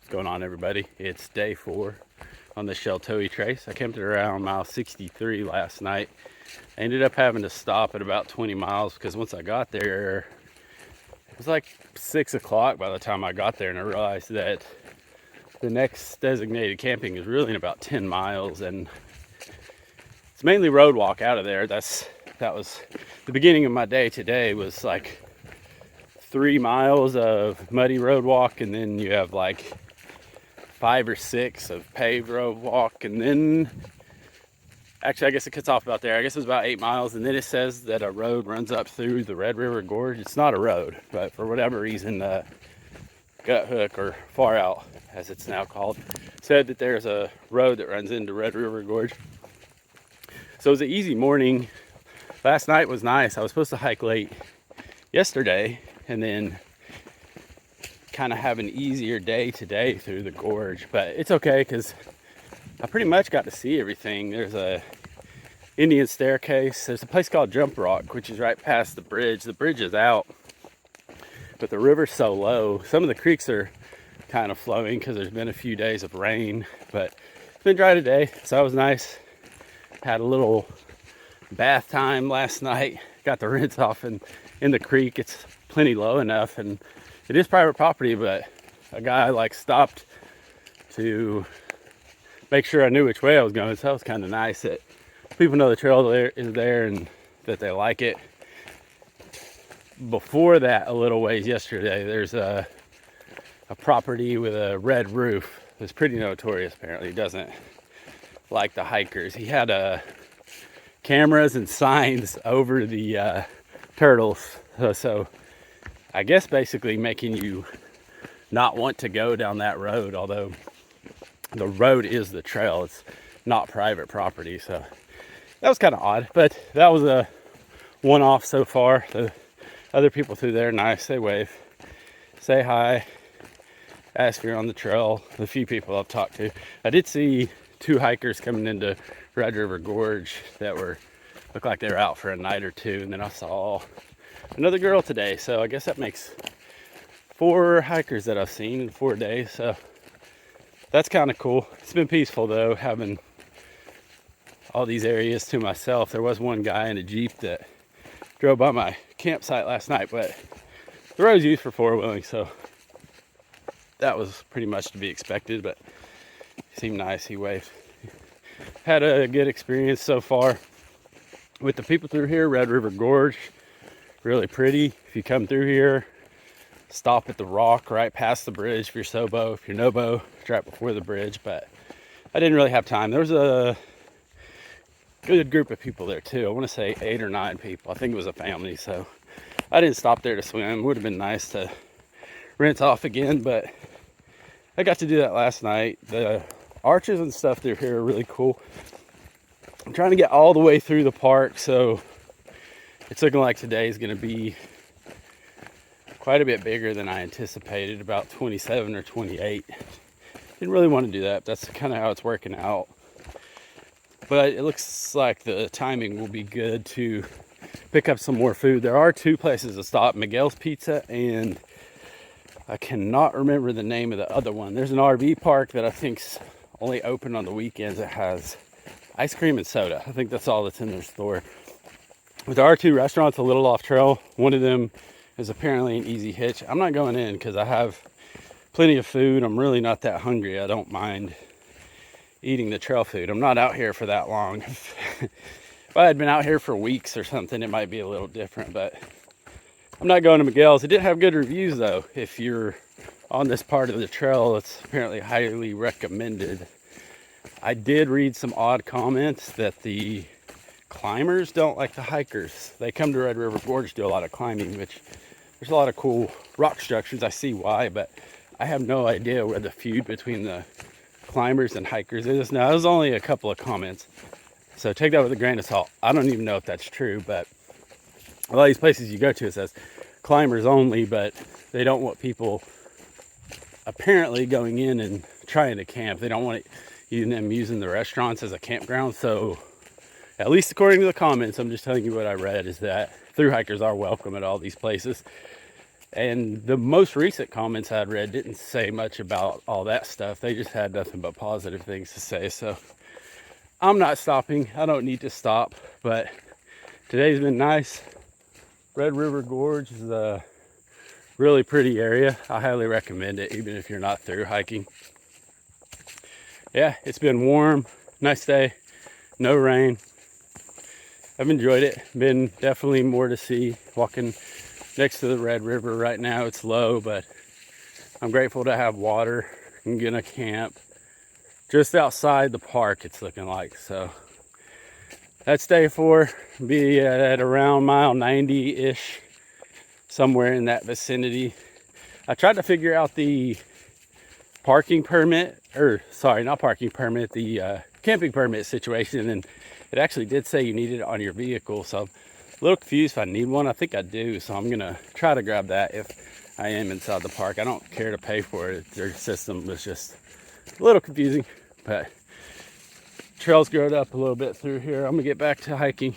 What's going on, everybody? It's day 4 on the Sheltowee Trace. I camped at around mile 63 last night. I ended up having to stop at about 20 miles because once I got there, it was like 6 o'clock by the time I got there, and I realized that the next designated camping is really in about 10 miles, and it's mainly road walk out of there. That was the beginning of my day today. Was like 3 miles of muddy road walk, and then you have like 5 or 6 of paved road walk, and then actually I guess it cuts off about there. I guess it was about 8 miles, and then it says that a road runs up through the Red River Gorge. It's not a road, but for whatever reason, Gut Hook, or Far Out as it's now called, said that there's a road that runs into Red River Gorge. So it was an easy morning. Last night was nice. I was supposed to hike late yesterday and then kind of have an easier day today through the gorge, but it's okay because I pretty much got to see everything. There's a Indian staircase. There's a place called Jump Rock, which is right past the bridge. The bridge is out, but the river's so low. Some of the creeks are kind of flowing because there's been a few days of rain, but it's been dry today, so that was nice. Had a little bath time last night. Got the rinse off in the creek. It's plenty low enough, and it is private property, but a guy stopped to make sure I knew which way I was going. So that was kind of nice that people know the trail is there and that they like it. Before that, a little ways yesterday, there's a property with a red roof. It's pretty notorious. Apparently, he doesn't like the hikers. He had cameras and signs over the turtles. So I guess basically making you not want to go down that road, although the road is the trail. It's not private property. So that was kind of odd, but that was a one-off so far. The other people through there, nice. They wave, say hi, ask if you're on the trail. The few people I've talked to. I did see 2 hikers coming into Red River Gorge that looked like they were out for a night or 2, and then I saw another girl today. So I guess that makes 4 hikers that I've seen in 4 days. So that's kind of cool. It's been peaceful though, having all these areas to myself. There was one guy in a Jeep that drove by my campsite last night, but the road's used for 4-wheeling, so that was pretty much to be expected, but he seemed nice. He waved. Had a good experience so far with the people through here. Red River Gorge, really pretty. If you come through here, stop at the rock right past the bridge if you're Sobo. If you're Nobo, it's right before the bridge, but I didn't really have time. There was a good group of people there too. I want to say 8 or 9 people. I think it was a family, so I didn't stop there to swim. Would have been nice to rinse off again, but I got to do that last night. The arches and stuff through here are really cool. I'm trying to get all the way through the park, so it's looking like today is going to be quite a bit bigger than I anticipated, about 27 or 28. Didn't really want to do that. That's kind of how it's working out. But it looks like the timing will be good to pick up some more food. There are 2 places to stop, Miguel's Pizza, and I cannot remember the name of the other one. There's an RV park that I think's only open on the weekends. It has ice cream and soda. I think that's all that's in their store. But there are 2 restaurants a little off trail. One of them is apparently an easy hitch. I'm not going in because I have plenty of food. I'm really not that hungry. I don't mind eating the trail food. I'm not out here for that long. If I had been out here for weeks or something, it might be a little different, but I'm not going to Miguel's. It did have good reviews though. If you're on this part of the trail, it's apparently highly recommended. I did read some odd comments that the climbers don't like the hikers. They come to Red River Gorge to do a lot of climbing, which there's a lot of cool rock structures. I see why, but I have no idea where the feud between the climbers and hikers is. Now, there's only a couple of comments, so take that with a grain of salt. I don't even know if that's true, but a lot of these places you go to, it says climbers only, but they don't want people apparently going in and trying to camp. They don't want them using the restaurants as a campground. So at least according to the comments, I'm just telling you what I read, is that thru hikers are welcome at all these places. And the most recent comments I'd read didn't say much about all that stuff. They just had nothing but positive things to say. So I'm not stopping. I don't need to stop. But today's been nice. Red River Gorge is a really pretty area. I highly recommend it, even if you're not through hiking. Yeah, it's been warm, nice day, no rain. I've enjoyed it. Been definitely more to see. Walking next to the Red River right now, it's low, but I'm grateful to have water. I'm gonna camp just outside the park, it's looking like. So that's day 4. Be at around mile 90-ish, somewhere in that vicinity. I tried to figure out the parking permit, or sorry, not parking permit, the camping permit situation, and it actually did say you needed it on your vehicle. So I'm a little confused if I need one. I think I do, so I'm gonna try to grab that if I am inside the park. I don't care to pay for it. Their system was just a little confusing, but trails growed up a little bit through here. I'm gonna get back to hiking.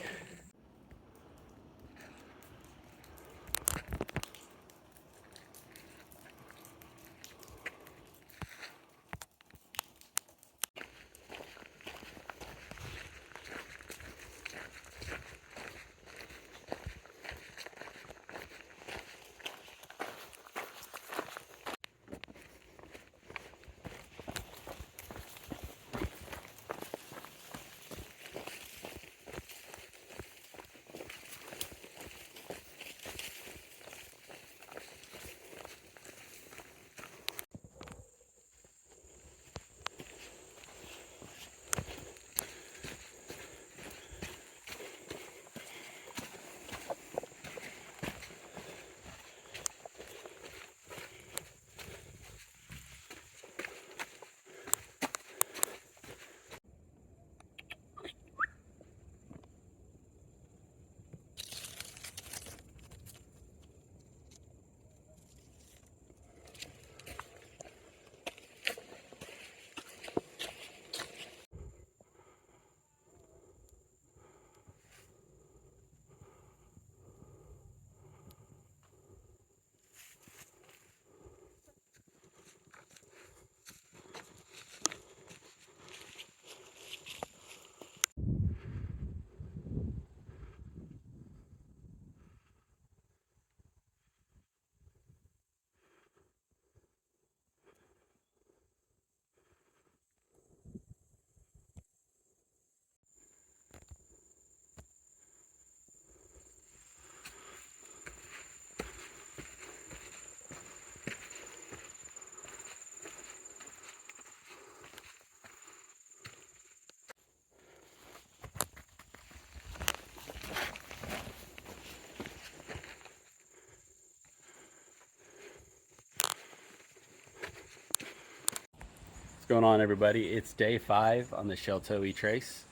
What's going on, everybody? It's day 5 on the Sheltowee Trace.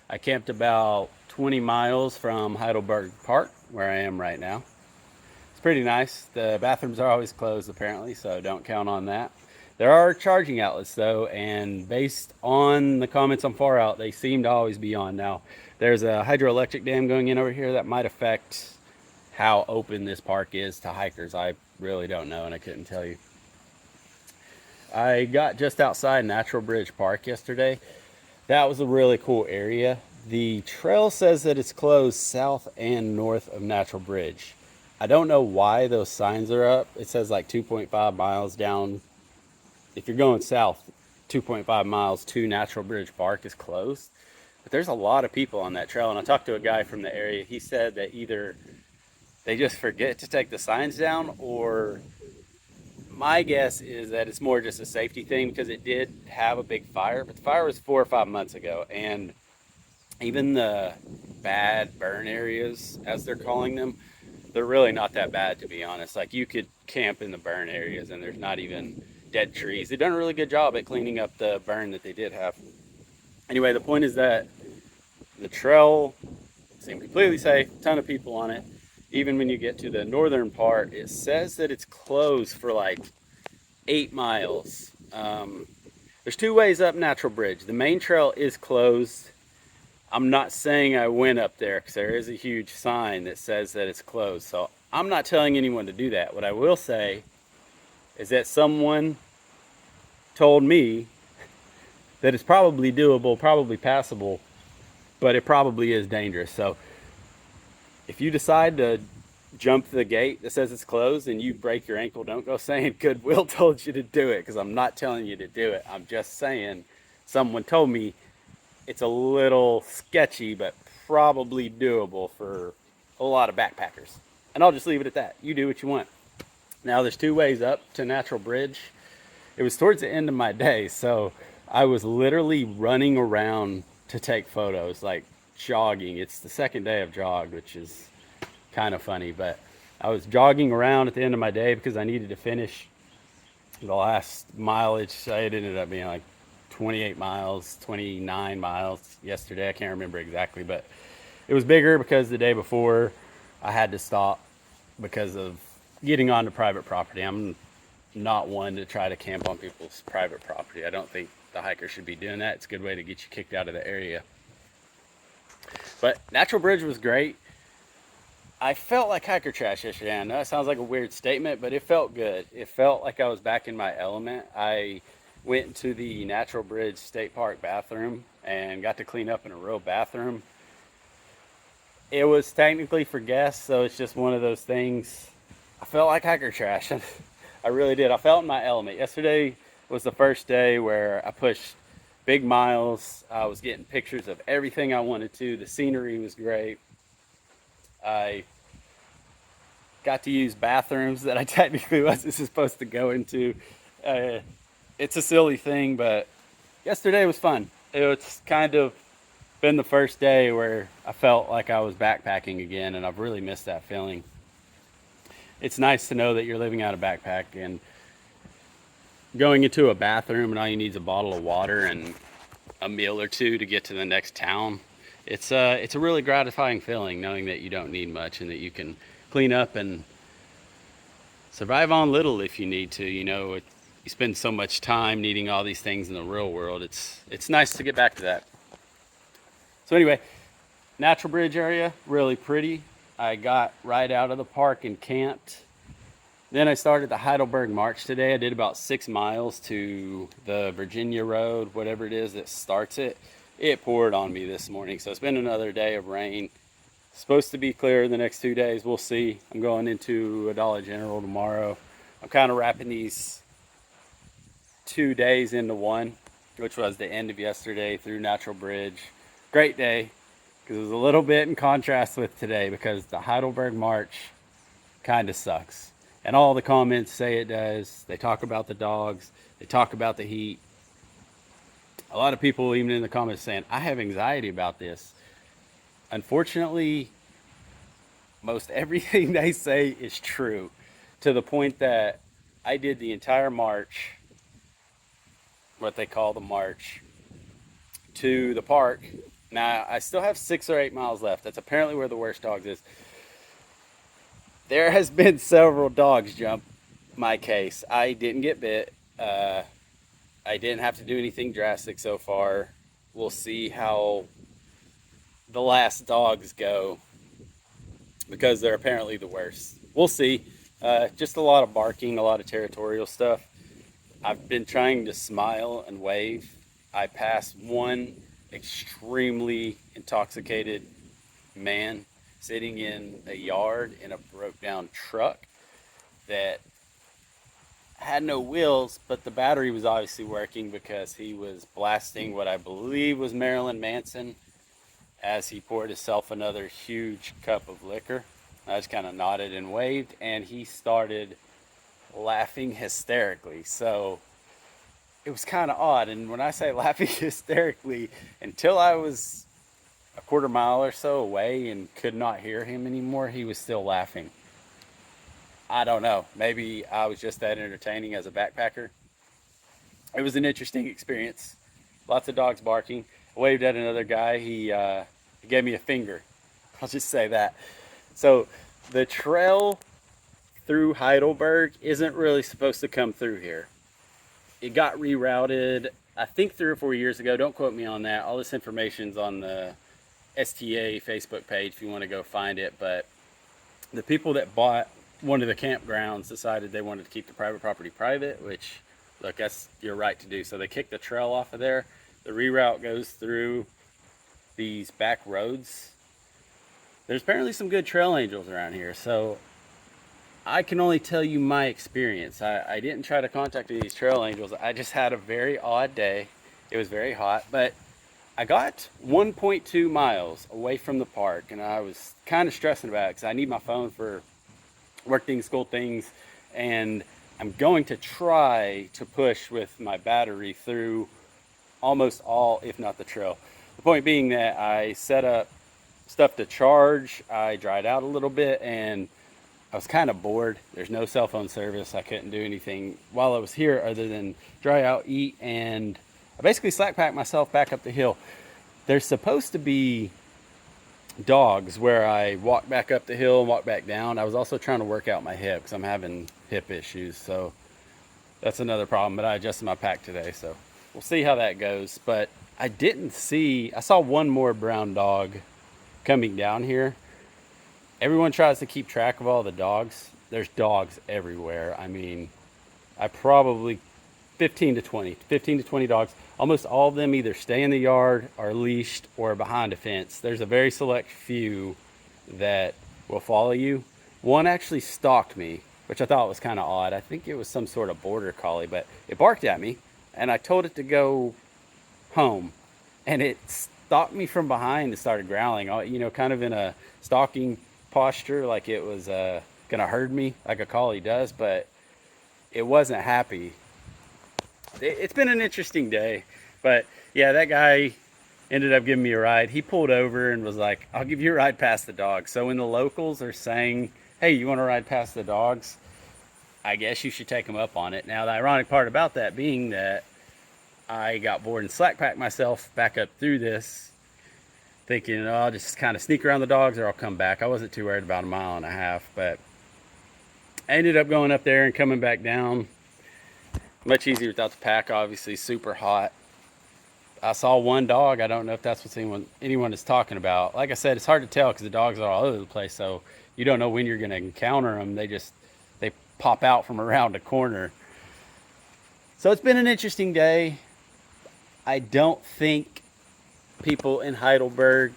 I camped about 20 miles from Heidelberg Park, where I am right now. It's pretty nice. The bathrooms are always closed apparently, so don't count on that. There are charging outlets though, and based on the comments on Far Out, they seem to always be on. Now, there's a hydroelectric dam going in over here that might affect how open this park is to hikers. I really don't know, and I couldn't tell you. I got just outside Natural Bridge Park yesterday. That was a really cool area. The trail says that it's closed south and north of Natural Bridge. I don't know why those signs are up. It says like 2.5 miles down. If you're going south, 2.5 miles to Natural Bridge Park is closed. But there's a lot of people on that trail. And I talked to a guy from the area. He said that either they just forget to take the signs down, or my guess is that it's more just a safety thing, because it did have a big fire, but the fire was 4 or 5 months ago, and even the bad burn areas, as they're calling them, they're really not that bad, to be honest. Like, you could camp in the burn areas and there's not even dead trees. They've done a really good job at cleaning up the burn that they did have. Anyway, the point is that the trail seemed completely safe, a ton of people on it. Even when you get to the northern part, it says that it's closed for like 8 miles. There's 2 ways up Natural Bridge. The main trail is closed. I'm not saying I went up there, because there is a huge sign that says that it's closed. So I'm not telling anyone to do that. What I will say is that someone told me that it's probably doable, probably passable, but it probably is dangerous. So if you decide to jump the gate that says it's closed and you break your ankle, don't go saying Goodwill told you to do it, because I'm not telling you to do it. I'm just saying someone told me it's a little sketchy, but probably doable for a lot of backpackers. And I'll just leave it at that. You do what you want. Now, there's two ways up to Natural Bridge. It was towards the end of my day, so I was literally running around to take photos, like jogging. It's the second day I've jogged, which is kind of funny, but I was jogging around at the end of my day because I needed to finish the last mileage. So it ended up being like 28 miles, 29 miles yesterday. I can't remember exactly, but it was bigger because the day before I had to stop because of getting onto private property. I'm not one to try to camp on people's private property. I don't think the hiker should be doing that. It's a good way to get you kicked out of the area. But Natural Bridge was great. I felt like hiker trash yesterday. I know it sounds like a weird statement, but it felt good. It felt like I was back in my element. I went into the Natural Bridge State Park bathroom and got to clean up in a real bathroom. It was technically for guests, so it's just one of those things. I felt like hiker trash. I really did. I felt in my element. Yesterday was the first day where I pushed big miles. I was getting pictures of everything I wanted to. The scenery was great. I got to use bathrooms that I technically wasn't supposed to go into. It's a silly thing, but yesterday was fun. It's kind of been the first day where I felt like I was backpacking again, and I've really missed that feeling. It's nice to know that you're living out a backpack and going into a bathroom and all you need is a bottle of water and a meal or two to get to the next town. It's a really gratifying feeling knowing that you don't need much and that you can clean up and survive on little if you need to. You spend so much time needing all these things in the real world. It's nice to get back to that. So anyway, Natural Bridge area, really pretty. I got right out of the park and camped. Then I started the Heidelberg March today. I did about 6 miles to the Virginia Road, whatever it is that starts it. It poured on me this morning, so it's been another day of rain. It's supposed to be clear the next 2 days. We'll see. I'm going into a Dollar General tomorrow. I'm kind of wrapping these 2 days into one, which was the end of yesterday through Natural Bridge. Great day, because it was a little bit in contrast with today, because the Heidelberg March kind of sucks. And all the comments say it does. They talk about the dogs. They talk about the heat. A lot of people, even in the comments, saying, I have anxiety about this. Unfortunately, most everything they say is true, to the point that I did the entire march, what they call the march, to the park. Now, I still have 6 or 8 miles left. That's apparently where the worst dogs is. There has been several dogs jump my case. I didn't get bit. I didn't have to do anything drastic so far. We'll see how the last dogs go, because they're apparently the worst. We'll see. Just a lot of barking, a lot of territorial stuff. I've been trying to smile and wave. I passed one extremely intoxicated man sitting in a yard in a broke down truck that had no wheels, but the battery was obviously working, because he was blasting what I believe was Marilyn Manson as he poured himself another huge cup of liquor. I just kind of nodded and waved, and he started laughing hysterically. So it was kind of odd. And when I say laughing hysterically, until I was a quarter mile or so away and could not hear him anymore, he was still laughing. I don't know. Maybe I was just that entertaining as a backpacker. It was an interesting experience. Lots of dogs barking. I waved at another guy. He gave me a finger. I'll just say that. So the trail through Heidelberg isn't really supposed to come through here. It got rerouted, I think 3 or 4 years ago. Don't quote me on that. All this information's on the STA Facebook page if you want to go find it. But The people that bought one of the campgrounds decided they wanted to keep the private property private, which, look, that's your right to do. So they kicked the trail off of there. The reroute goes through these back roads. There's apparently some good trail angels around here, so I can only tell you my experience. I didn't try to contact these trail angels. I just had a very odd day. It was very hot, but I got 1.2 miles away from the park, and I was kind of stressing about it because I need my phone for work things, school things, and I'm going to try to push with my battery through almost all, if not the trail. The point being that I set up stuff to charge, I dried out a little bit, and I was kind of bored. There's no cell phone service. I couldn't do anything while I was here other than dry out, eat, and I basically slack packed myself back up the hill. There's supposed to be dogs where I walk back up the hill and walk back down. I was also trying to work out my hip because I'm having hip issues, so that's another problem, but I adjusted my pack today, so we'll see how that goes. But I saw one more brown dog coming down here. Everyone tries to keep track of all the dogs. There's dogs everywhere. I mean, I probably 15 to 20 dogs. Almost all of them either stay in the yard, are leashed, or behind a fence. There's a very select few that will follow you. One actually stalked me, which I thought was kind of odd. I think it was some sort of border collie, but it barked at me, and I told it to go home, and it stalked me from behind and started growling, kind of in a stalking posture, like it was gonna herd me like a collie does, but it wasn't happy. It's been an interesting day, but yeah, that guy ended up giving me a ride. He pulled over and was like, I'll give you a ride past the dogs. So when the locals are saying, hey, you want to ride past the dogs, I guess you should take them up on it. Now, the ironic part about that being that I got bored and slack packed myself back up through this, thinking, I'll just kind of sneak around the dogs or I'll come back. I wasn't too worried about a mile and a half, but I ended up going up there and coming back down. Much easier without the pack, obviously, super hot. I saw one dog. I don't know if that's what anyone is talking about. Like I said, it's hard to tell because the dogs are all over the place, so you don't know when you're going to encounter them. They pop out from around a corner. So it's been an interesting day. I don't think people in Heidelberg,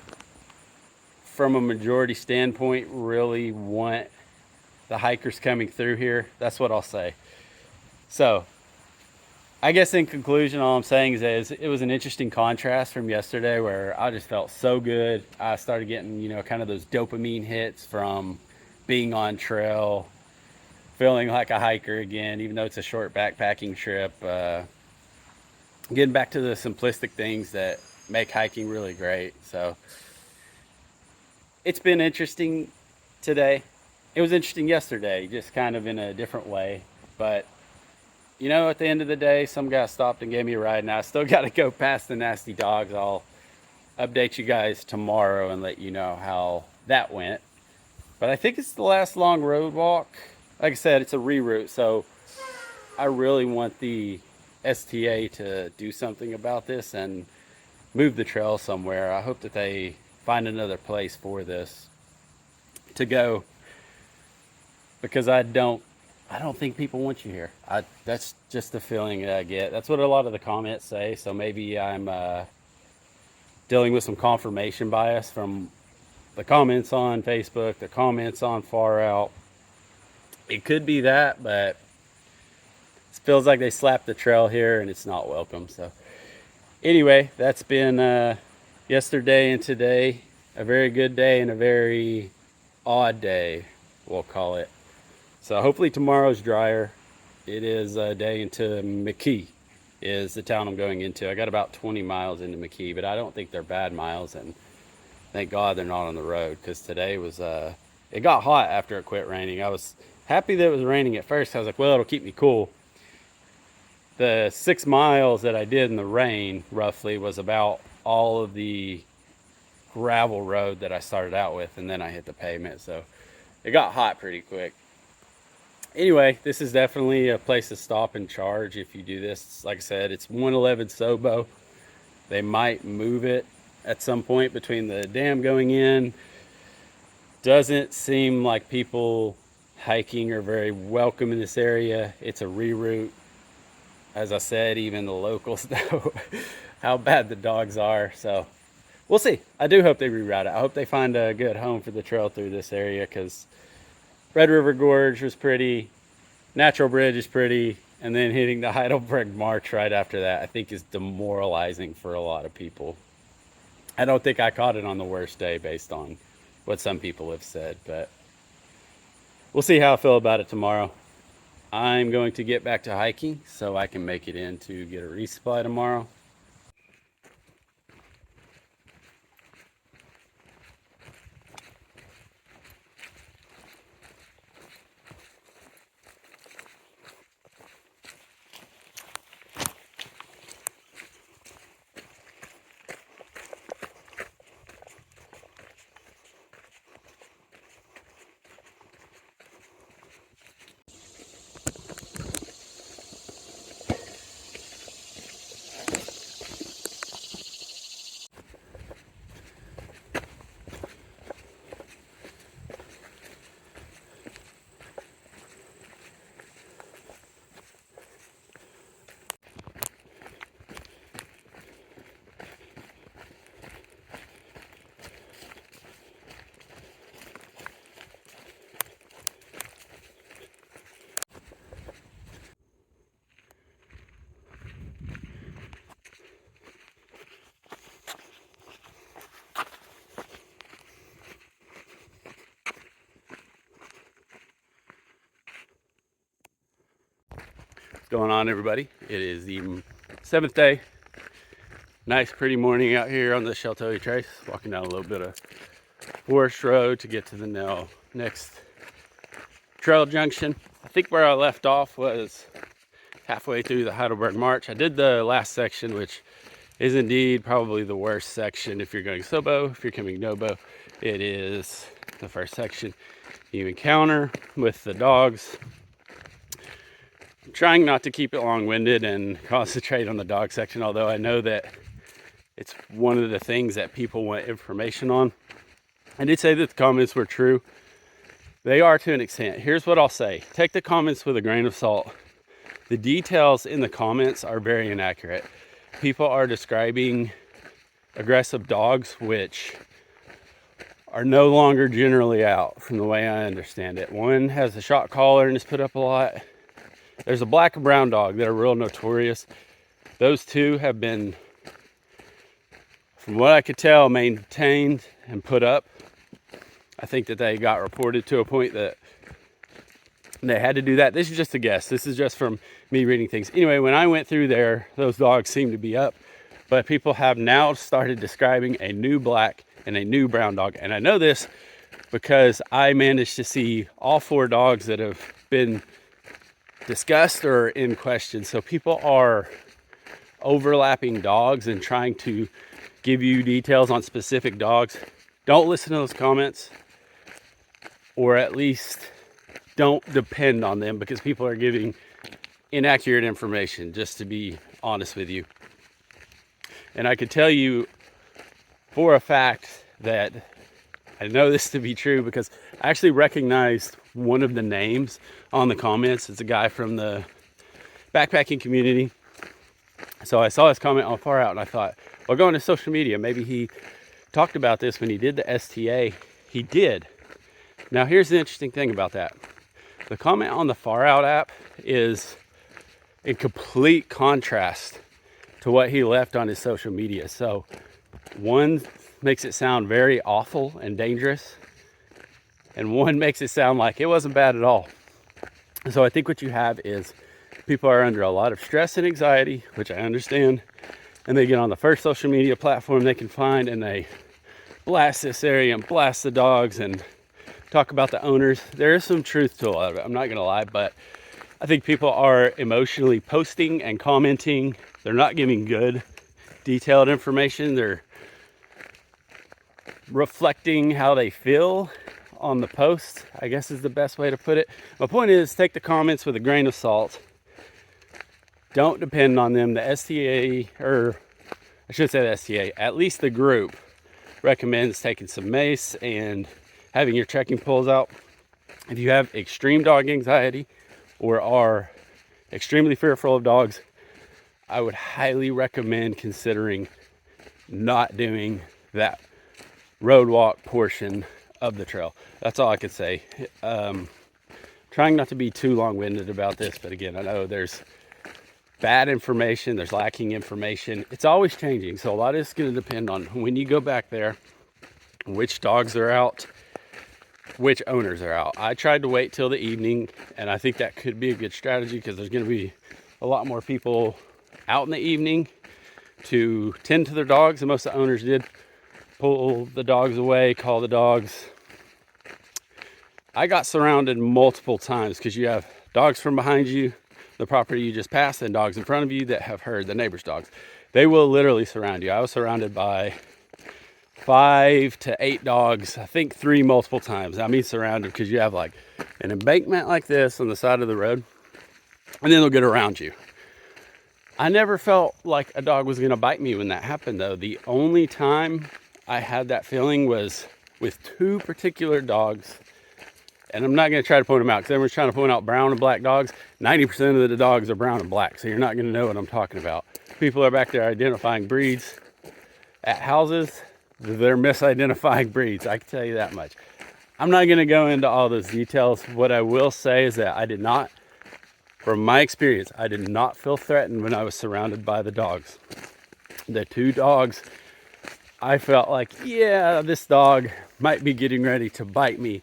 from a majority standpoint, really want the hikers coming through here. That's what I'll say. So I guess in conclusion, all I'm saying is it was an interesting contrast from yesterday where I just felt so good. I started getting, kind of those dopamine hits from being on trail, feeling like a hiker again, even though it's a short backpacking trip. Getting back to the simplistic things that make hiking really great. So it's been interesting today. It was interesting yesterday, just kind of in a different way. But at the end of the day, some guy stopped and gave me a ride, and I still got to go past the nasty dogs. I'll update you guys tomorrow and let you know how that went. But I think it's the last long road walk. Like I said, it's a reroute, so I really want the STA to do something about this and move the trail somewhere. I hope that they find another place for this to go, because I don't think people want you here. That's just the feeling that I get. That's what a lot of the comments say. So maybe I'm dealing with some confirmation bias from the comments on Facebook, the comments on Far Out. It could be that, but it feels like they slapped the trail here and it's not welcome. So anyway, that's been yesterday and today. A very good day and a very odd day, we'll call it. So hopefully tomorrow's drier. It is a day into McKee, is the town I'm going into. I got about 20 miles into McKee, but I don't think they're bad miles, and thank God they're not on the road, because today was, it got hot after it quit raining. I was happy that it was raining at first. I was like, well, it'll keep me cool. The 6 miles that I did in the rain, roughly, was about all of the gravel road that I started out with, and then I hit the pavement, so it got hot pretty quick. Anyway, this is definitely a place to stop and charge if you do this. Like I said, it's 111 Sobo. They might move it at some point between the dam going in, Doesn't seem like people hiking are very welcome in this area. It's a reroute. As I said, even the locals know how bad the dogs are. So we'll see. I do hope they reroute it. I hope they find a good home for the trail through this area, because Red River Gorge was pretty, Natural Bridge is pretty, and then hitting the Heidelberg March right after that, I think, is demoralizing for a lot of people. I don't think I caught it on the worst day based on what some people have said, but we'll see how I feel about it tomorrow. I'm going to get back to hiking so I can make it in to get a resupply tomorrow. What's going on, everybody? It is the 7th day. Nice pretty morning out here on the Sheltowee Trace, walking down a little bit of forest road to get to the next trail junction. I think where I left off was halfway through the Heidelberg March. I did the last section, which is indeed probably the worst section if you're going Sobo. If you're coming Nobo, it is the first section you encounter with the dogs. I'm trying not to keep it long-winded and concentrate on the dog section, although I know that it's one of the things that people want information on. I did say that the comments were true. They are to an extent. Here's what I'll say. Take the comments with a grain of salt. The details in the comments are very inaccurate. People are describing aggressive dogs, which are no longer generally out from the way I understand it. One has a shock collar and is put up a lot. There's a black and brown dog that are real notorious. Those two have been, from what I could tell, maintained and put up. I think that they got reported to a point that they had to do that. This is just a guess. This is just from me reading things. Anyway, when I went through there, those dogs seemed to be up, but people have now started describing a new black and a new brown dog. And I know this because I managed to see all 4 dogs that have been discussed or in question. So people are overlapping dogs and trying to give you details on specific dogs. Don't listen to those comments, or at least don't depend on them, because people are giving inaccurate information, just to be honest with you. And I could tell you for a fact that I know this to be true because I actually recognized one of the names on the comments. It's a guy from the backpacking community. So I saw his comment on Far Out and I thought, well, going to social media, maybe he talked about this when he did the STA. He did. Now here's the interesting thing about that. The comment on the Far Out app is in complete contrast to what he left on his social media. So one makes it sound very awful and dangerous, and one makes it sound like it wasn't bad at all. So I think what you have is people are under a lot of stress and anxiety, which I understand, and they get on the first social media platform they can find and they blast this area and blast the dogs and talk about the owners. There is some truth to a lot of it, I'm not gonna lie, but I think people are emotionally posting and commenting. They're not giving good detailed information. They're reflecting how they feel on the post, I guess is the best way to put it. My point is, take the comments with a grain of salt. Don't depend on them. The STA, or I should say the STA, at least the group recommends taking some mace and having your trekking poles out. If you have extreme dog anxiety or are extremely fearful of dogs, I would highly recommend considering not doing that road walk portion of the trail. That's all I could say. Trying not to be too long-winded about this, but again, I know there's bad information, there's lacking information. It's always changing, so a lot of it's going to depend on when you go back there, which dogs are out, which owners are out. I tried to wait till the evening, and I think that could be a good strategy because there's going to be a lot more people out in the evening to tend to their dogs, and most of the owners did pull the dogs away, call the dogs. I got surrounded multiple times because you have dogs from behind you, the property you just passed, and dogs in front of you that have heard the neighbor's dogs. They will literally surround you. I was surrounded by 5 to 8 dogs, I think 3 multiple times. I mean surrounded because you have like an embankment like this on the side of the road, and then they'll get around you. I never felt like a dog was going to bite me when that happened, though. The only time I had that feeling was with 2 particular dogs, and I'm not going to try to point them out because everyone's trying to point out brown and black dogs. 90% of the dogs are brown and black, so you're not going to know what I'm talking about. People are back there identifying breeds at houses. They're misidentifying breeds, I can tell you that much. I'm not going to go into all those details. What I will say is that I did not, from my experience, I did not feel threatened when I was surrounded by the dogs. The 2 dogs, I felt like, yeah, this dog might be getting ready to bite me.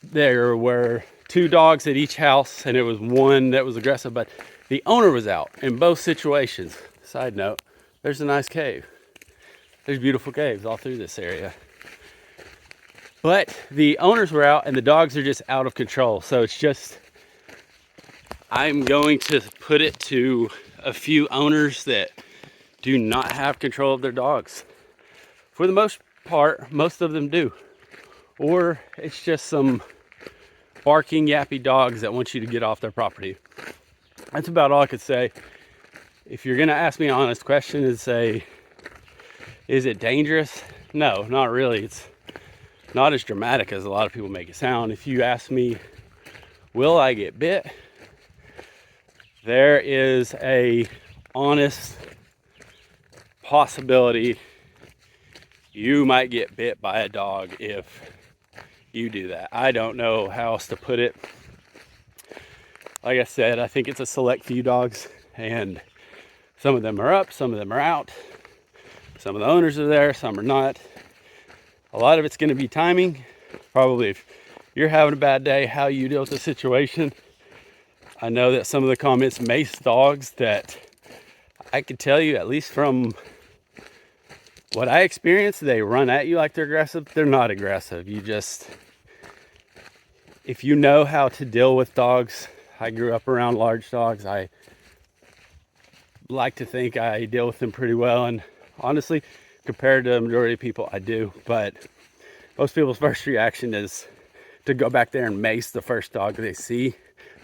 There were 2 dogs at each house, and it was one that was aggressive, but the owner was out in both situations. Side note, there's a nice cave. There's beautiful caves all through this area. But the owners were out and the dogs are just out of control. So it's just, I'm going to put it to a few owners that do not have control of their dogs. For the most part, most of them do. Or it's just some barking, yappy dogs that want you to get off their property. That's about all I could say. If you're gonna ask me an honest question and say, is it dangerous? No, not really. It's not as dramatic as a lot of people make it sound. If you ask me, will I get bit? There is a honest possibility you might get bit by a dog if you do that. I don't know how else to put it. Like I said, I think it's a select few dogs, and some of them are up, some of them are out. Some of the owners are there, some are not. A lot of it's going to be timing. Probably if you're having a bad day, how you deal with the situation. I know that some of the comments mace dogs that I could tell you, at least from what I experienced, they run at you like they're aggressive. They're not aggressive. If you know how to deal with dogs, I grew up around large dogs. I like to think I deal with them pretty well, and honestly, compared to the majority of people, I do. But most people's first reaction is to go back there and mace the first dog they see.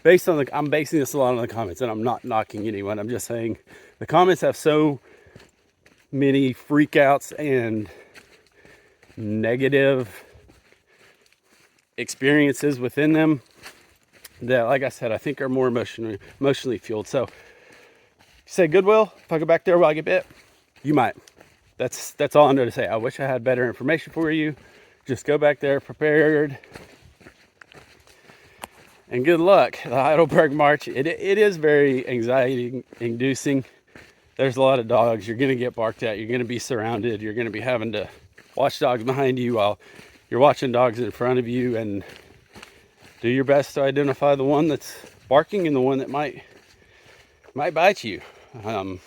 I'm basing this a lot on the comments, and I'm not knocking anyone. I'm just saying the comments have so many freakouts and negative experiences within them that, like I said, I think are more emotionally fueled. So say, Goodwill, if I go back there, will I get bit? You might. That's all I'm going to say. I wish I had better information for you. Just go back there prepared. And good luck. The Heidelberg March, it is very anxiety inducing. There's a lot of dogs. You're going to get barked at. You're going to be surrounded. You're going to be having to watch dogs behind you while you're watching dogs in front of you, and do your best to identify the one that's barking and the one that might bite you. I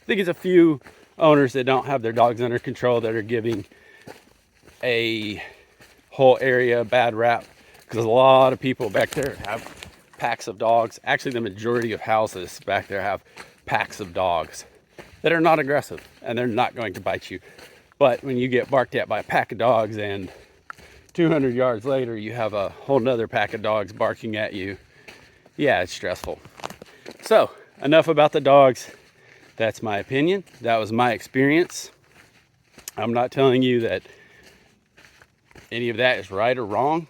think it's a few owners that don't have their dogs under control that are giving a whole area a bad rap, because a lot of people back there have packs of dogs. Actually, the majority of houses back there have packs of dogs that are not aggressive, and they're not going to bite you. But when you get barked at by a pack of dogs and 200 yards later you have a whole nother pack of dogs barking at you, yeah, it's stressful. So enough about the dogs. That's my opinion. That was my experience. I'm not telling you that any of that is right or wrong.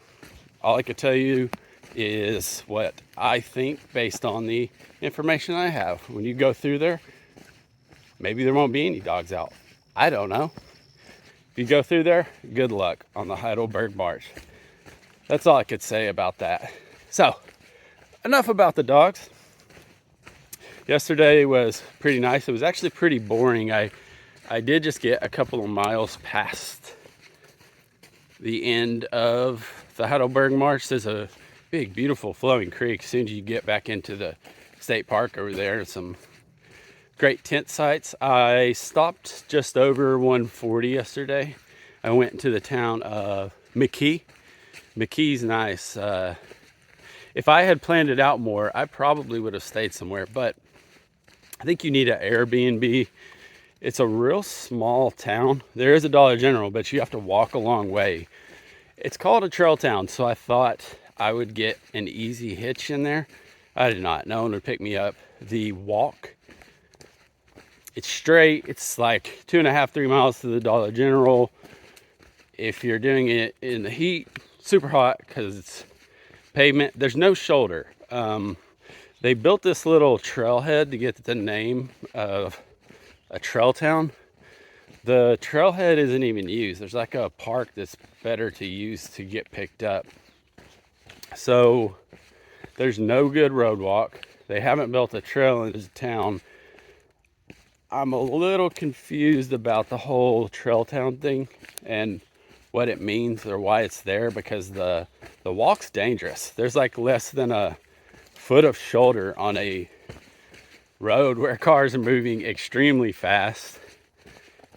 All I can tell you is what I think based on the information I have. When you go through there, maybe there won't be any dogs out. I don't know. If you go through there, good luck on the Heidelberg March. That's all I could say about that. So, enough about the dogs. Yesterday was pretty nice. It was actually pretty boring. I did just get a couple of miles past the end of the Heidelberg March. There's a big, beautiful flowing creek. As soon as you get back into the state park over there, some great tent sites. I stopped just over 140 yesterday. I went to the town of McKee. McKee's nice. If I had planned it out more, I probably would have stayed somewhere, but I think you need an Airbnb. It's a real small town. There is a Dollar General, but you have to walk a long way. It's called a trail town, so I thought I would get an easy hitch in there. I did not. No one would pick me up. The walk, it's straight. It's like 2.5, 3 miles to the Dollar General. If you're doing it in the heat, super hot because it's pavement. There's no shoulder. They built this little trailhead to get the name of a trail town. The trailhead isn't even used. There's like a park that's better to use to get picked up. So there's no good road walk. They haven't built a trail in this town. I'm a little confused about the whole trail town thing and what it means or why it's there, because the walk's dangerous. There's like less than a foot of shoulder on a road where cars are moving extremely fast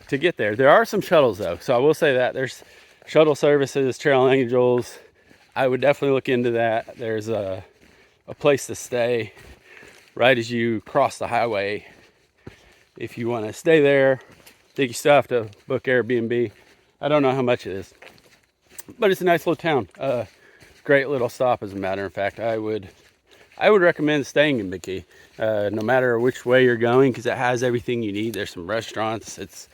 to get there. There are some shuttles though, so I will say that there's shuttle services, Trail Angels. I would definitely look into that. There's a place to stay right as you cross the highway. If you want to stay there, I think you still have to book Airbnb. I don't know how much it is, but it's a nice little town. Great little stop, as a matter of fact. I would recommend staying in McKee, no matter which way you're going, because it has everything you need. There's some restaurants. It's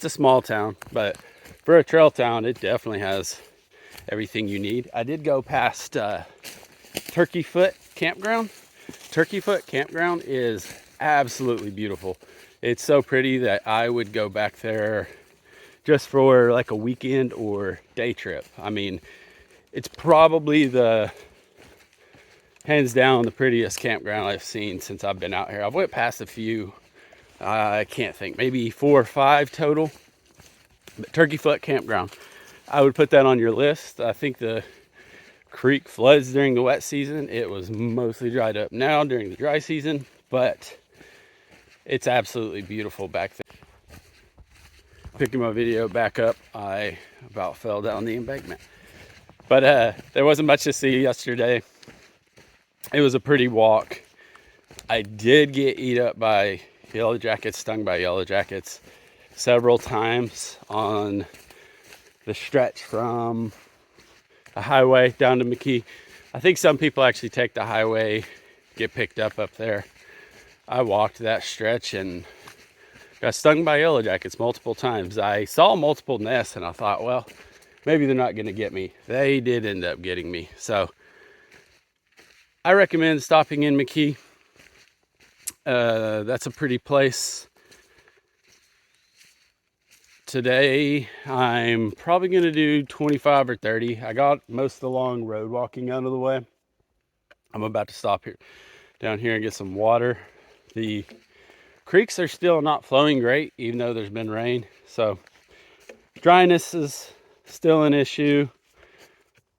a small town, but for a trail town, it definitely has everything you need. I did go past Turkey Foot Campground. Turkey Foot Campground is absolutely beautiful. It's so pretty that I would go back there just for like a weekend or day trip. I mean, it's probably the hands down the prettiest campground I've seen since I've been out here. I've went past a few, I can't think, maybe 4 or 5 total. But Turkey Foot Campground, I would put that on your list. I think the creek floods during the wet season. It was mostly dried up now during the dry season, but it's absolutely beautiful back there. Picking my video back up, I about fell down the embankment. But there wasn't much to see yesterday. It was a pretty walk. I did get eat up by yellow jackets, stung by yellow jackets several times on the stretch from the highway down to McKee. I think some people actually take the highway, get picked up there. I walked that stretch and got stung by yellow jackets multiple times. I saw multiple nests and I thought, well, maybe they're not going to get me. They did end up getting me. So I recommend stopping in McKee. That's a pretty place. Today, I'm probably going to do 25 or 30. I got most of the long road walking out of the way. I'm about to stop here, down here and get some water. The creeks are still not flowing great, even though there's been rain. So dryness is still an issue.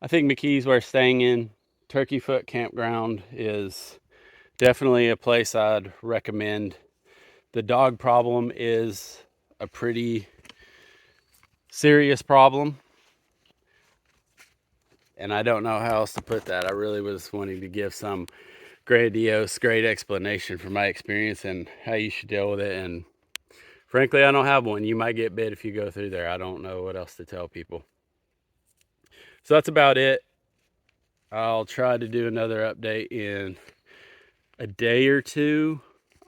I think McKee's worth staying in. Turkey Foot Campground is definitely a place I'd recommend. The dog problem is a pretty serious problem, and I don't know how else to put that. I really was wanting to give some grandiose, great explanation from my experience and how you should deal with it, and frankly, I don't have one. You might get bit if you go through there. I don't know what else to tell people. So that's about it. I'll try to do another update in a day or two.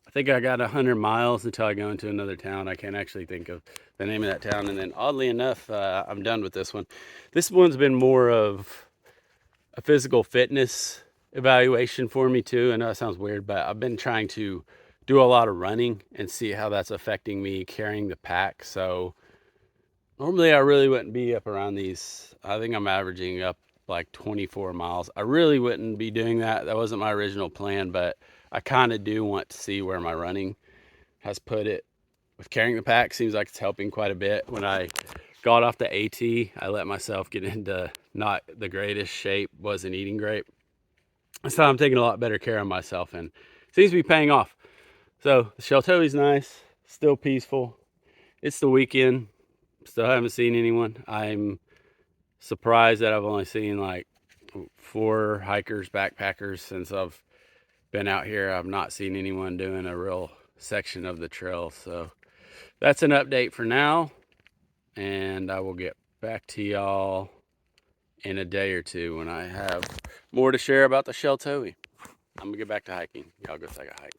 I think I got 100 miles until I go into another town. I can't actually think of the name of that town. And then oddly enough, I'm done with this one. This one's been more of a physical fitness evaluation for me too. I know that sounds weird, but I've been trying to do a lot of running and see how that's affecting me carrying the pack. So normally I really wouldn't be up around these. I think I'm averaging up like 24 miles. I really wouldn't be doing that. That wasn't my original plan, but I kind of do want to see where my running has put it. With carrying the pack, seems like it's helping quite a bit. When I got off the AT, I let myself get into not the greatest shape, wasn't eating great. So I'm taking a lot better care of myself and it seems to be paying off. So the Sheltowee's nice, still peaceful. It's the weekend, still haven't seen anyone. I'm surprised that I've only seen like 4 hikers, backpackers since I've been out here. I've not seen anyone doing a real section of the trail. So that's an update for now, and I will get back to y'all in a day or two when I have more to share about the Sheltowee. I'm gonna get back to hiking. Y'all go take a hike.